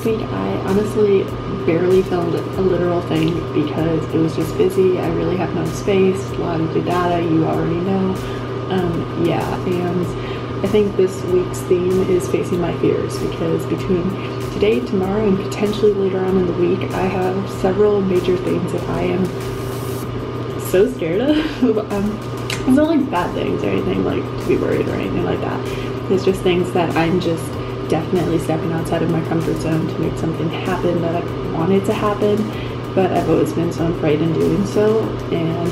week I honestly barely filmed a literal thing because it was just busy. I really have no space, a lot of the data you already know. Yeah, and I think this week's theme is facing my fears, because between today, tomorrow, and potentially later on in the week, I have several major things that I am so scared of. It's not like bad things or anything like to be worried or anything like that. It's just things that I'm just definitely stepping outside of my comfort zone to make something happen that I wanted to happen, but I've always been so afraid in doing so. And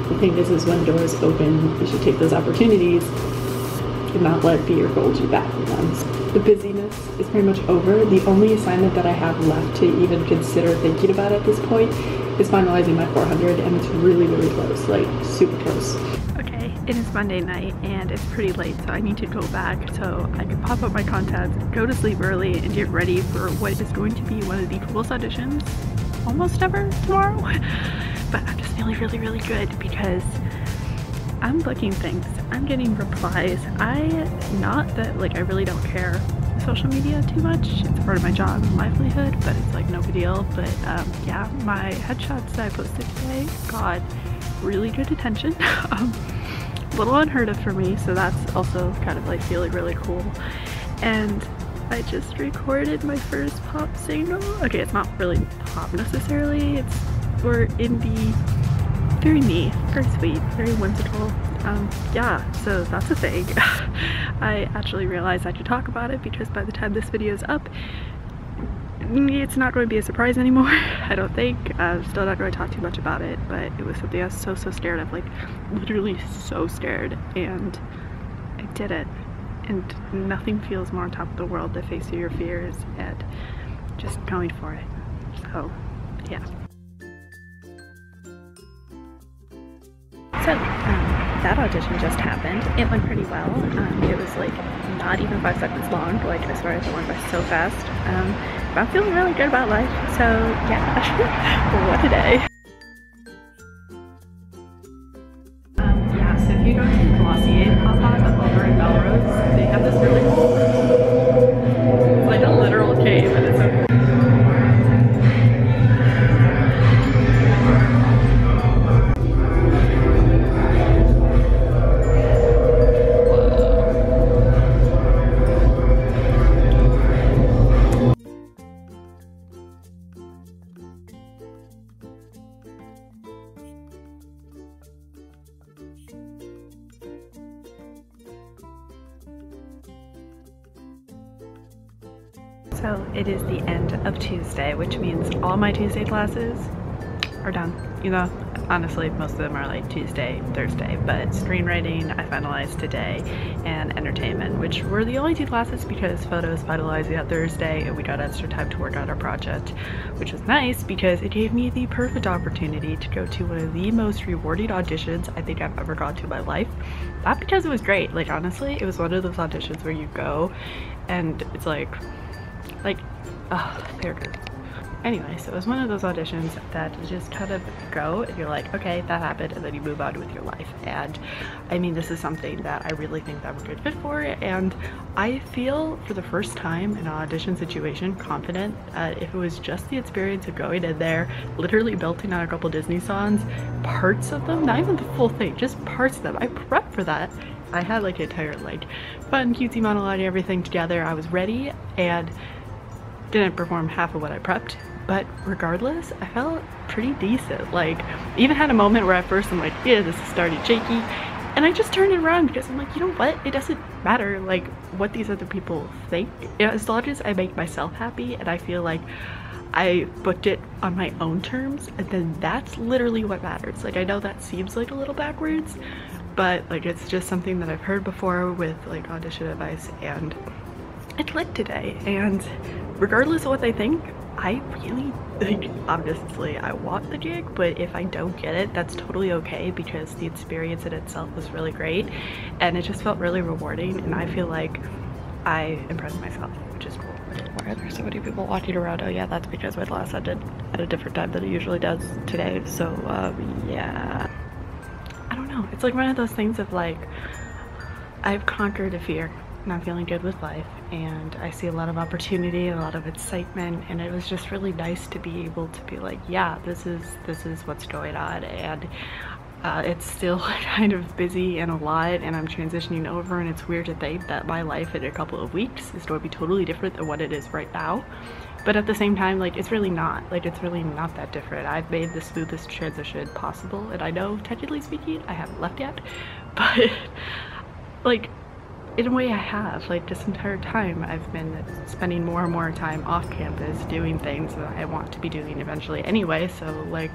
the thing is when doors open, you should take those opportunities and not let fear hold you back from them. The busyness is pretty much over. The only assignment that I have left to even consider thinking about at this point is finalizing my 400, and it's really, really close, like super close. Okay, it is Monday night and it's pretty late, so I need to go back so I can pop up my contacts, go to sleep early, and get ready for what is going to be one of the coolest auditions almost ever tomorrow. But I'm just feeling really, really good because I'm booking things, I'm getting replies. Not that like I really don't care social media too much, it's part of my job and livelihood, but it's like no big deal. But yeah, my headshots that I posted today got really good attention. A little unheard of for me, so that's also kind of like feeling really cool. And I just recorded my first pop single. Okay, it's not really pop necessarily, we're indie, very me, very sweet, very whimsical. Yeah, so that's a thing. I actually realized I should talk about it because by the time this video is up, it's not going to be a surprise anymore. I don't think. I'm still not going to talk too much about it, but it was something I was so scared of, like literally so scared, and I did it. And nothing feels more on top of the world to face your fears and just going for it. So yeah. So that audition just happened. It went pretty well. It was like not even 5 seconds long. Like I swear it went by so fast. But I'm feeling really good about life. So yeah, what a day. Yeah, so if you go to Glossier pop-up over in Melrose, they have this really cool, it's like a literal cave, and it's so So it is the end of Tuesday, which means all my Tuesday classes are done. You know, honestly, most of them are like Tuesday, Thursday, but screenwriting I finalized today, and entertainment, which were the only 2 classes because photos finalized on Thursday and we got extra time to work on our project, which was nice because it gave me the perfect opportunity to go to one of the most rewarding auditions I think I've ever gone to in my life. Not because it was great, like honestly, it was one of those auditions where you go and it's like, oh, they're good. Anyway, so it was one of those auditions that you just kind of go and you're like, okay, that happened, and then you move on with your life. And I mean, this is something that I really think that we're a good fit for, and I feel for the first time in an audition situation confident. If it was just the experience of going in there, literally belting out a couple Disney songs, parts of them, not even the full thing, just parts of them, I prepped for that. I had like an entire like fun cutesy monologue and everything together. I was ready and didn't perform half of what I prepped, but regardless, I felt pretty decent. Like, even had a moment where at first I'm like, yeah, this is starting shaky, and I just turned it around because I'm like, you know what, it doesn't matter like what these other people think, as long as I make myself happy and I feel like I booked it on my own terms, and then that's literally what matters. Like, I know that seems like a little backwards, but like it's just something that I've heard before with like audition advice, and it clicked today. And regardless of what they think, I really, like, obviously I want the gig, but if I don't get it, that's totally okay because the experience in itself was really great and it just felt really rewarding, and I feel like I impressed myself, which is cool. Why are there so many people walking around? Oh yeah, that's because my class ended at a different time than it usually does today, so yeah. I don't know, it's like one of those things of like, I've conquered a fear. and I'm feeling good with life, and I see a lot of opportunity and a lot of excitement, and it was just really nice to be able to be like, yeah, this is what's going on. And it's still kind of busy and a lot, and I'm transitioning over, and it's weird to think that my life in a couple of weeks is going to be totally different than what it is right now. But at the same time, like, it's really not. Like, it's really not that different. I've made the smoothest transition possible, and I know, technically speaking, I haven't left yet, but, like, in a way I have. Like, this entire time I've been spending more and more time off campus doing things that I want to be doing eventually anyway, so, like,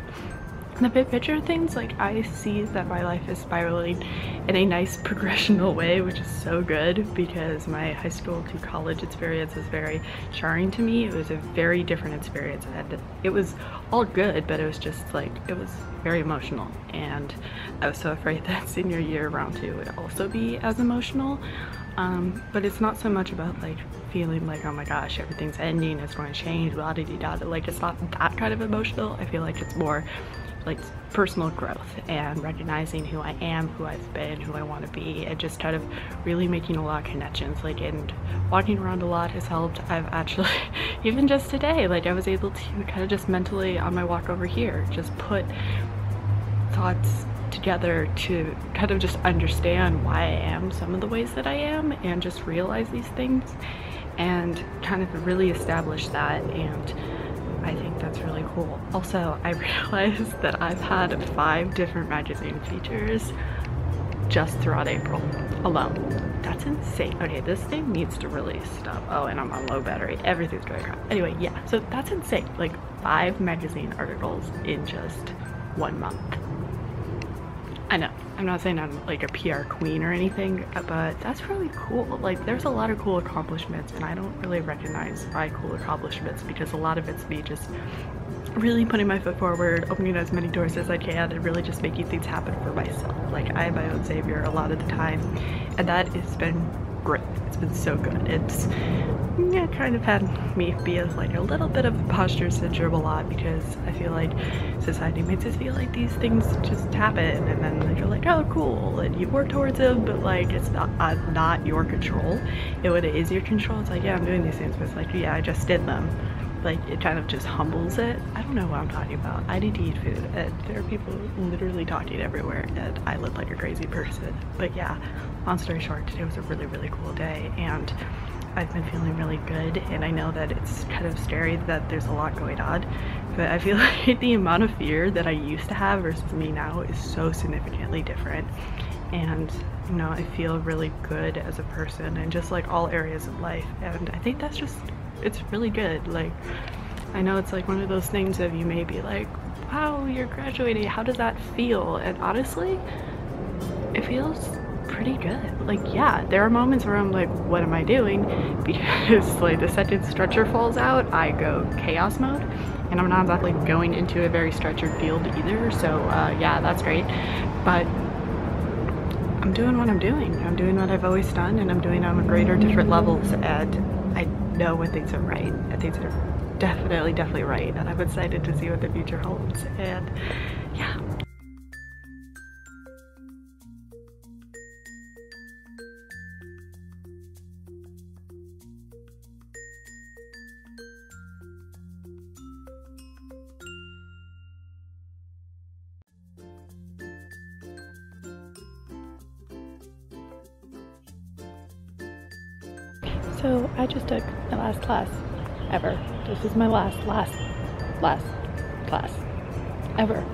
the big picture things, like, I see that my life is spiraling in a nice progressional way, which is so good, because my high school to college experience was very jarring to me. It was a very different experience, and it was all good, but it was just like, it was very emotional, and I was so afraid that senior year round 2 would also be as emotional. But it's not so much about like feeling like, oh my gosh, everything's ending, it's going to change, blah da da da. Like, it's not that kind of emotional. I feel like it's more like personal growth and recognizing who I am, who I've been, who I want to be, and just kind of really making a lot of connections. Like, and walking around a lot has helped. I've actually, even just today, like, I was able to kind of just mentally on my walk over here, just put thoughts together to kind of just understand why I am some of the ways that I am, and just realize these things and kind of really establish that. And I think that's really cool. Also, I realized that I've had 5 different magazine features just throughout April alone. That's insane. Okay, this thing needs to really stop. Oh, and I'm on low battery. Everything's going crap. Anyway, yeah, so that's insane. Like, 5 magazine articles in just 1 month. I know, I'm not saying I'm like a PR queen or anything, but that's really cool. Like, there's a lot of cool accomplishments, and I don't really recognize my cool accomplishments, because a lot of it's me just really putting my foot forward, opening as many doors as I can, and really just making things happen for myself. Like, I am my own savior a lot of the time, and that has been great. It's been so good. It's, yeah, kind of had me be as like a little bit of imposter syndrome a lot, because I feel like society makes us feel like these things just happen, and then you're like, oh cool, and you work towards them, but like, it's not your control. And when it is your control, it's like, yeah, I'm doing these things, but it's like, yeah, I just did them. Like, it kind of just humbles it. I don't know what I'm talking about. I need to eat food, and there are people literally talking everywhere, and I look like a crazy person. But yeah, long story short, today was a really, really cool day, and I've been feeling really good. And I know that it's kind of scary that there's a lot going on, but I feel like the amount of fear that I used to have versus me now is so significantly different. And, you know, I feel really good as a person in just like all areas of life, and I think that's just, it's really good. Like, I know it's like one of those things of, you may be like, wow, you're graduating, how does that feel? And honestly, it feels pretty good. Like, yeah, there are moments where I'm like, what am I doing? Because like the second stretcher falls out, I go chaos mode, and I'm not exactly going into a very structured field either, so yeah, that's great. But I'm doing what I'm doing. I'm doing what I've always done, and I'm doing it on greater, different levels, and I know when things are right, and things are definitely right, and I'm excited to see what the future holds. And yeah. So I just took my last class ever. This is my last class ever.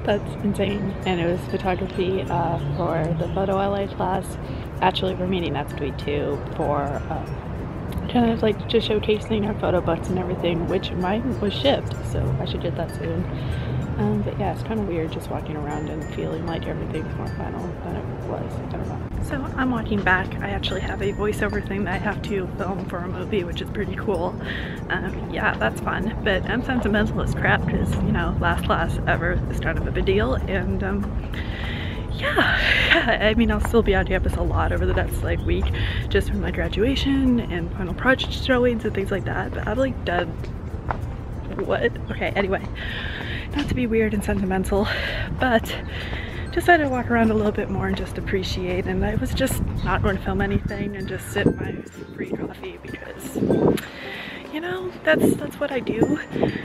That's insane. And it was photography for the photo LA class. Actually, we're meeting next week too for kind of like just showcasing our photo books and everything, which mine was shipped, so I should get that soon. But yeah, it's kind of weird just walking around and feeling like everything's more final than it was. I don't know. So I'm walking back. I actually have a voiceover thing that I have to film for a movie, which is pretty cool. Yeah, that's fun. But I'm sentimental as crap because, you know, last class ever is kind of a big deal. And yeah, I mean, I'll still be on campus a lot over the next like week, just for my graduation and final project showings and things like that. But I'm like done. What? Okay, anyway. Not to be weird and sentimental, but decided to walk around a little bit more and just appreciate, and I was just not going to film anything and just sip my free coffee because, you know, that's what I do.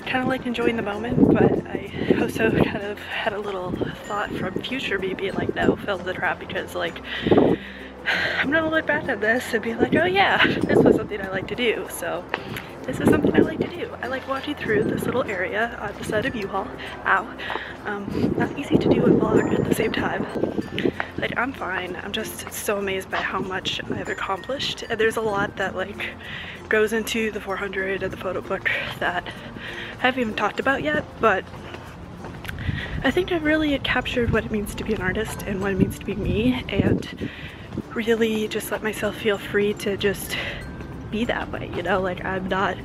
Kind of like enjoying the moment, but I also kind of had a little thought from future me being like, no, film the trap, because like I'm gonna look back at this and be like, oh yeah, this was something I like to do. So this is something I like to do. I like walking through this little area on the side of U-Haul. Ow. Not easy to do a vlog at the same time. Like, I'm fine. I'm just so amazed by how much I've accomplished. And there's a lot that like goes into the 400 and the photo book that I haven't even talked about yet, but I think I've really captured what it means to be an artist and what it means to be me, and really just let myself feel free to just be that way, you know? Like, I'm not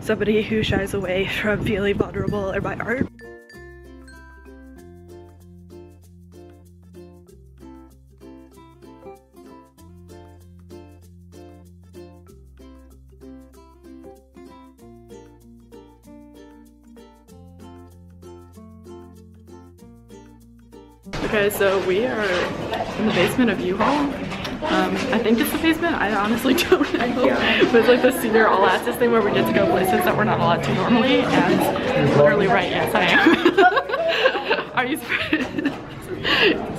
somebody who shies away from feeling vulnerable in my art. Okay, so we are in the basement of U-Haul. I think it's the basement, I honestly don't know. But it's like the senior all access thing where we get to go places that we're not allowed to normally, and literally right, yes I am. Are you surprised?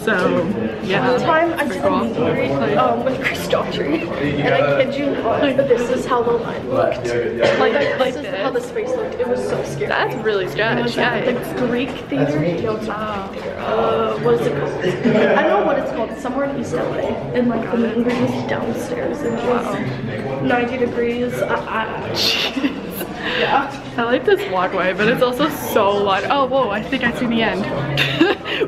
So, yeah. One time I did a meet with Chris Daughtry, and I kid you not, but this is how the line looked. Like this is how the space looked. It was so scary. That's really sketchy. Yeah. The Greek theater? No, it's not Greek theater. What is it called? I don't know what it's called. It's somewhere in East LA. And like the main room is downstairs, and it was 90 degrees. Yeah. I like this walkway, but it's also so wide. Oh, whoa, I think I see the end.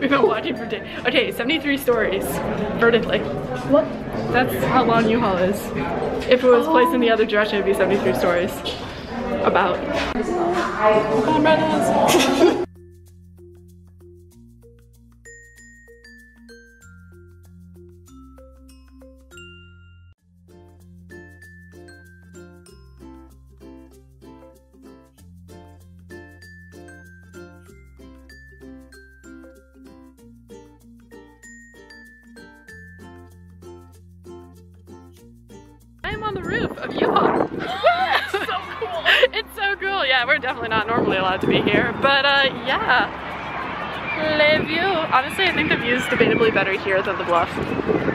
We've been walking for days. Okay, 73 stories, vertically. What? That's how long U-Haul is. If it was placed in the other direction, it'd be 73 stories. About. Come on, brothers. I'm on the roof of U-Haul. So cool. It's so cool. Yeah, we're definitely not normally allowed to be here, but yeah. Le view. Honestly, I think the view is debatably better here than the bluff.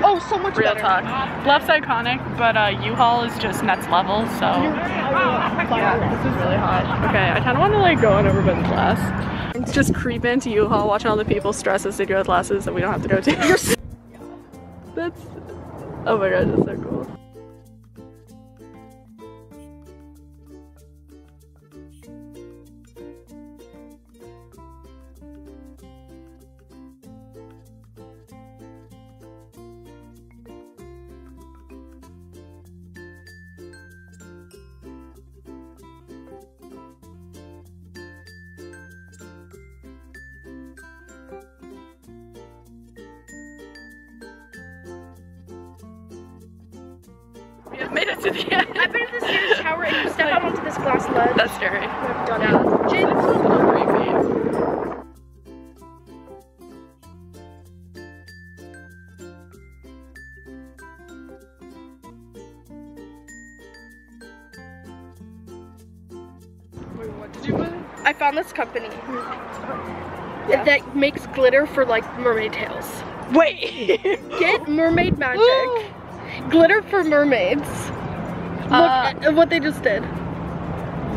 Oh, so much Real better. talk. Bluff's iconic, but U-Haul is just next level, so. Yeah, this is really hot. Okay, I kind of want to like go on over by the class. Just creep into U-Haul, watching all the people stress as they go to classes that we don't have to go to. That's, oh my god, that's so cool. We have made it to the end. I've been in this huge tower and you step out onto this glass ledge. That's scary. I've done Yeah. it. Jin, It's a little creepy. Wait, what did you put? I found this company that makes glitter for like mermaid tails. Wait! Get mermaid magic. Glitter for mermaids. Look at what they just did.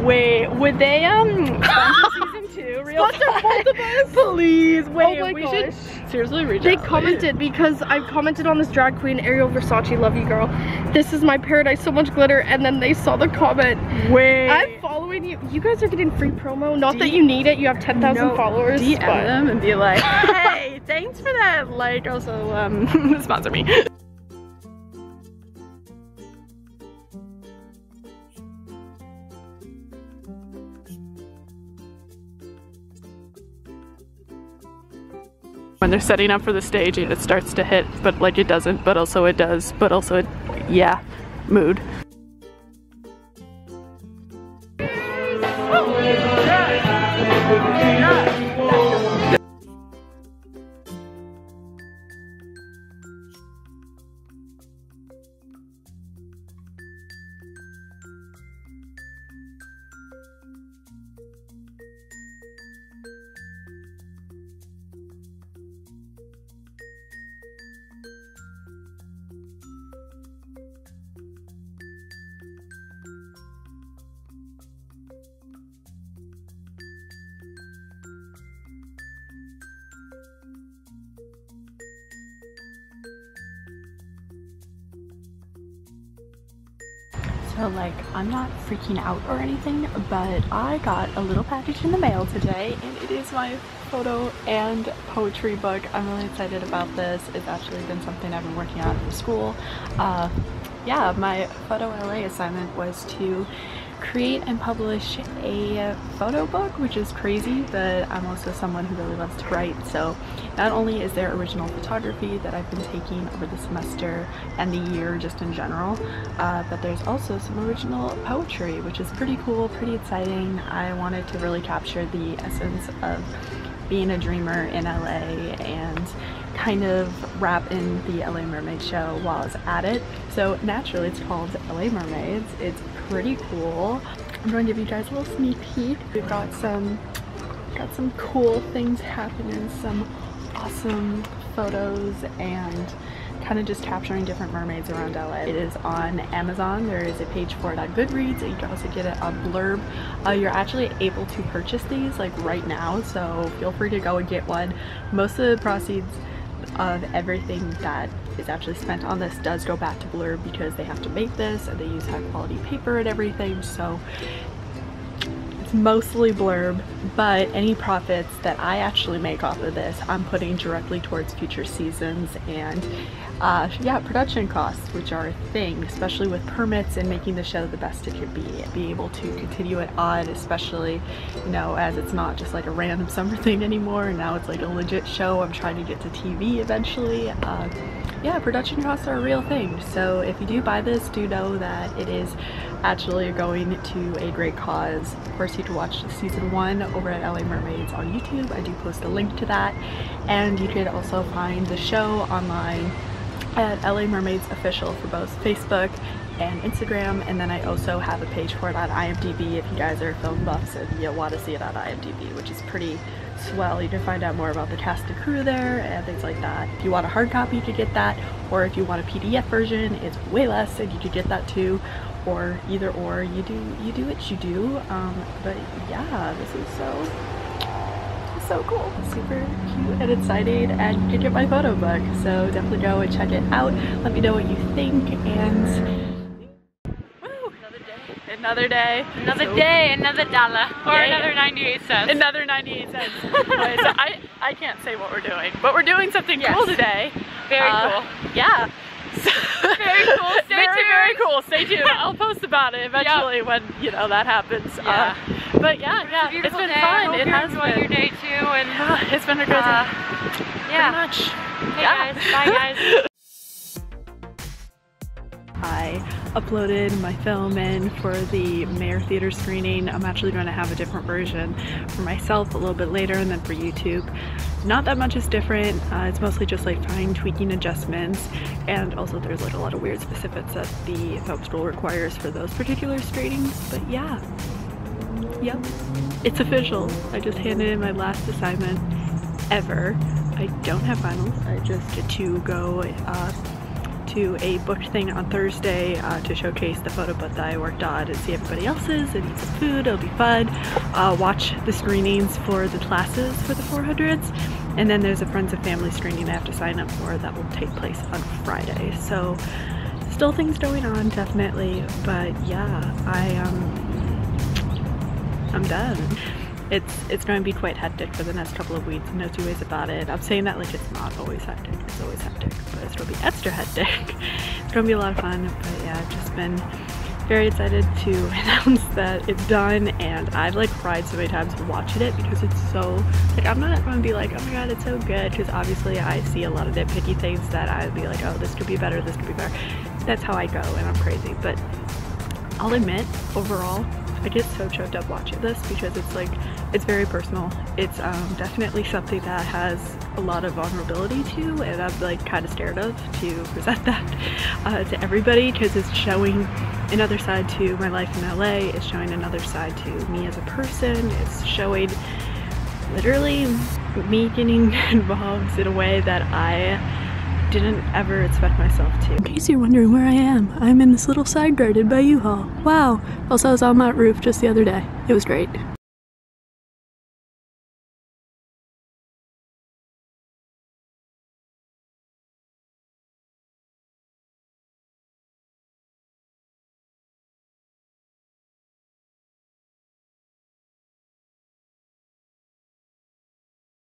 Wait, would they sponsor season 2? Real Sponsor talk? both of us? Please, wait, Oh my we gosh. should seriously reach They out. commented because I commented on this drag queen, Ariel Versace, love you girl. This is my paradise, so much glitter, and then they saw the comment. Wait. I'm following you. You guys are getting free promo. Not that you need it, you have 10,000 followers. DM but them and be like, hey, thanks for that. Like, also, sponsor me. When they're setting up for the staging, it starts to hit, but like it doesn't, but also it does, but also it, yeah, mood. So like, I'm not freaking out or anything, but I got a little package in the mail today, and it is my photo and poetry book. I'm really excited about this. It's actually been something I've been working on for school. Yeah, my photo LA assignment was to create and publish a photo book, which is crazy, but I'm also someone who really loves to write. So not only is there original photography that I've been taking over the semester and the year just in general, but there's also some original poetry, which is pretty cool, pretty exciting. I wanted to really capture the essence of being a dreamer in LA and kind of wrap in the LA Mermaid show while I was at it. So naturally it's called LA Mermaids. It's pretty cool. I'm going to give you guys a little sneak peek. We've got some cool things happening, some awesome photos, and kind of just capturing different mermaids around LA. It is on Amazon. There is a page for it on Goodreads, and you can also get it on Blurb. You're actually able to purchase these like right now, so feel free to go and get one. Most of the proceeds of everything that is actually spent on this does go back to Blurb because they have to make this and they use high quality paper and everything, so it's mostly Blurb, but any profits that I actually make off of this I'm putting directly towards future seasons and yeah, production costs, which are a thing, especially with permits and making the show the best it could be able to continue it on, especially, you know, as it's not just like a random summer thing anymore, and now it's like a legit show. I'm trying to get to TV eventually. Yeah, production costs are a real thing, so if you do buy this, do know that it is actually going to a great cause. Of course, you can watch season 1 over at LA Mermaids on YouTube. I do post a link to that, and you could also find the show online at LA Mermaids Official for both Facebook and Instagram, and then I also have a page for it on IMDb if you guys are film buffs and you want to see it on IMDb, which is pretty swell. You can find out more about the cast and crew there and things like that. If you want a hard copy, you could get that, or if you want a PDF version, it's way less and you could get that too, or either or. You do what you do. But yeah, this is so cool, super cute and exciting, and you can get my photo book, so definitely go and check it out. Let me know what you think, and woo, another day, another dollar, or yay. another 98 cents. Another 98 cents. Anyway, so I can't say what we're doing, but we're doing something cool today. Very cool. Yeah. Very cool. Stay tuned. Very cool. Stay tuned. I'll post about it eventually when, you know, that happens. Yeah. But yeah, it's been fun. It has been. Your day too, and yeah, it's been a good day. Yeah. Pretty much. Hey Yeah. guys. Bye guys. I uploaded my film in for the Mayor Theater screening. I'm actually going to have a different version for myself a little bit later, and then for YouTube. Not that much is different. It's mostly just like fine tweaking adjustments, and also there's like a lot of weird specifics that the film school requires for those particular screenings. But yeah, yep, it's official. I just handed in my last assignment ever. I don't have finals. I just get to go to a booked thing on Thursday to showcase the photo book that I worked on and see everybody else's and eat some food. It'll be fun. Watch the screenings for the classes for the 400s, and then there's a friends and family screening I have to sign up for that will take place on Friday. So still things going on, definitely, but yeah, I'm done. It's going to be quite hectic for the next couple of weeks, no two ways about it. I'm saying that like it's not always hectic, it's always hectic, but it's going to be extra hectic. It's going to be a lot of fun, but yeah, I've just been very excited to announce that it's done, and I've like cried so many times watching it because it's so, like, I'm not going to be like, oh my god, it's so good, because obviously I see a lot of nitpicky things that I'd be like, oh, this could be better, this could be better. That's how I go, and I'm crazy, but I'll admit, overall, I get so choked up watching this because it's like, it's very personal. It's definitely something that has a lot of vulnerability to, and I'm like kind of scared of to present that to everybody, because it's showing another side to my life in LA, it's showing another side to me as a person, it's showing literally me getting involved in a way that I didn't ever expect myself to. In case you're wondering where I am, I'm in this little side garden by U-Haul. Wow! Also, I was on that roof just the other day. It was great.